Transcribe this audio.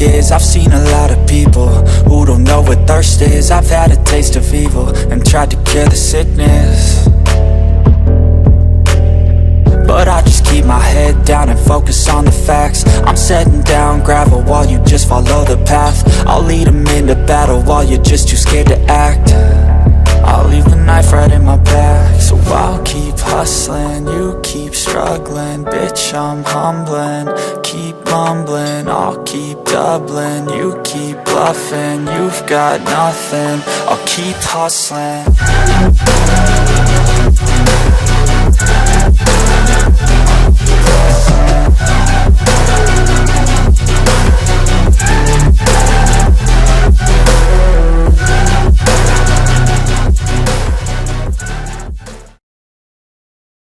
work is. I've seen a lot of people who don't know what thirst is. I've had a taste of evil and tried to cure the sickness, but I just keep my head down and focus on the facts. I'm setting down gravel while you just follow the path. I'll lead them into battle while you're just too scared to act. I'll leave the knife right in my back. So I'll keep hustling, you keep struggling. Bitch, I'm humbling, keep mumbling. I'll keep doubling, you keep bluffing. You've got nothing, I'll keep hustling.